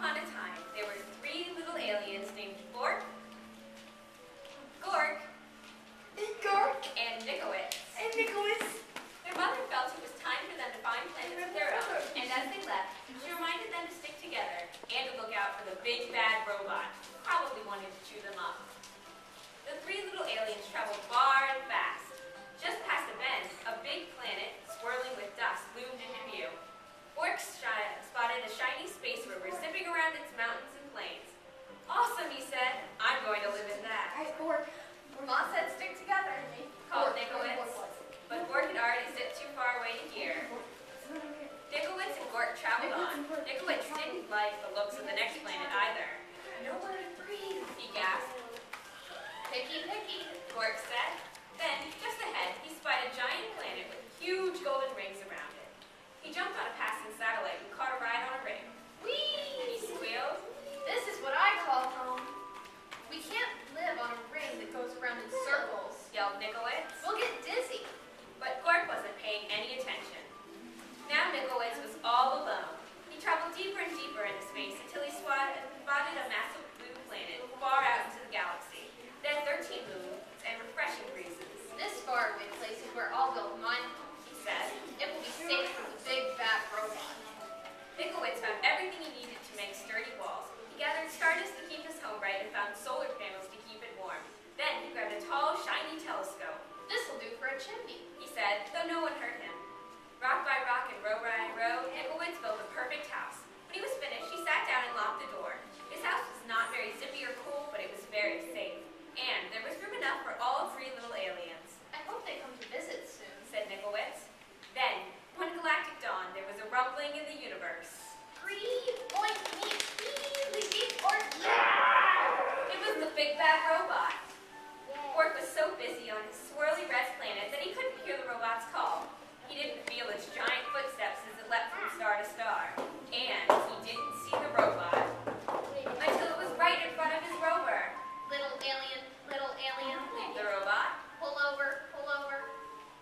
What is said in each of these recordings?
upon a time, there were three little aliens named Bork, Gork, and Nickowitz. Their mother felt it was time for them to find planets of their own, and as they left, she reminded them to stick together and to look out for the big bad robot who probably wanted to chew them up. The three little aliens traveled far and fast. Just past a bend, a big planet, swirling with dust, loomed into view. Bork spotted a shiny space rover zipping around its mountains and plains. "Awesome," he said. "I'm going to live in that." Ma said, "Stick together," called Nickowitz. But Bork had already zipped too far away to hear. Nickowitz and Gork traveled on. Nickowitz didn't like the looks of the next planet either. "Nowhere to breathe," he gasped. "Picky, picky," Gork said. Then, just ahead, he spied a giant planet with huge golden rings around it. He jumped on a passing satellite and caught a ride on a ring. "Whee!" he squealed. "This is what I call home. We can't live on a ring that goes around in circles," yelled Nickowitz. "We'll get dizzy." But Gork wasn't paying any attention. Now Nickowitz was all alone. He traveled deeper and deeper into space until he spotted a massive blue planet far out into the galaxy. It had 13 moons and refreshing breezes. "This faraway place is where I'll build mine home," he said. "It will be safe from the big bad robot." Nickowitz found everything he needed to make sturdy walls. He gathered stardust to keep his home bright and found solar panels to keep it warm. Then he grabbed a tall, shiny telescope. "This'll do for a chimney," he said, though no one heard him. Rock by rock and row by row, Nickowitz built a perfect house. When he was finished, he sat down and locked the door. His house was not very zippy or cool, but it was very safe. And there was room enough for all three little aliens. "I hope they come to visit soon," said Nickowitz. Then, one galactic dawn, there was a rumbling in the universe. It was the big bad robot. Bork was so busy on his swirly red planet that he couldn't hear the robot's call. He didn't feel its giant footsteps as it leapt from star to star. And he didn't see the robot until it was right in front of his rover. Little alien, Leave the robot, pull over, pull over.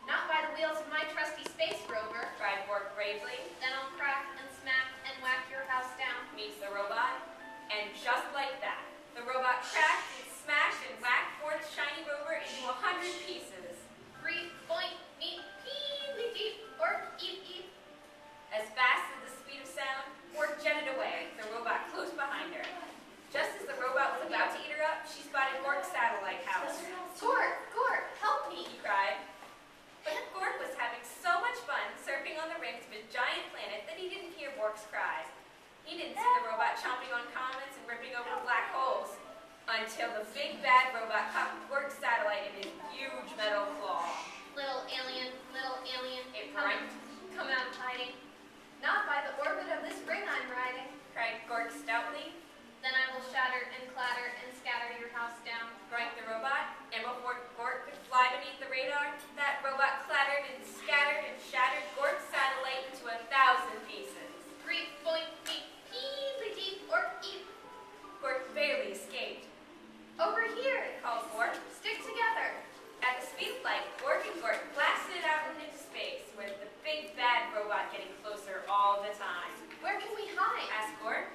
Not by the wheels of my trusty space rover. cried Bork bravely. Then I'll crack and smack and whack your house down. Meets the robot. And just like that, the robot cracked and smashed and whacked Bork's shiny rover into 100 pieces. Brief, boink, meet, peely deep, or eep, eep. As fast as the speed of sound, Bork jetted away, the robot close behind her. Just as the robot was about to eat her up, she spotted Gork's satellite house. Gork, help me, he cried. But Gork was having so much fun surfing on the rings of his giant planet that he didn't hear Bork's cries. He didn't see the robot chomping on comets and ripping open black holes until the big bad robot caught Gork's satellite in his huge metal claw. Little alien, It grinned. come out of hiding. Not by the orbit of this ring I'm riding. Cried Gork stoutly. Then I will shatter and clatter and scatter your house down. Grinned the robot, and before Gork could fly beneath the radar, that robot clattered and scattered and shattered Gork's satellite into 1,000 pieces. Brief, boink, beep, peely deep, or eep. Gork barely escaped. Over here, Called Bork. stick together. At the speed of light, Bork and Gork blasted out into space, with the big bad robot getting closer all the time. Where can we hide? Asked Gork.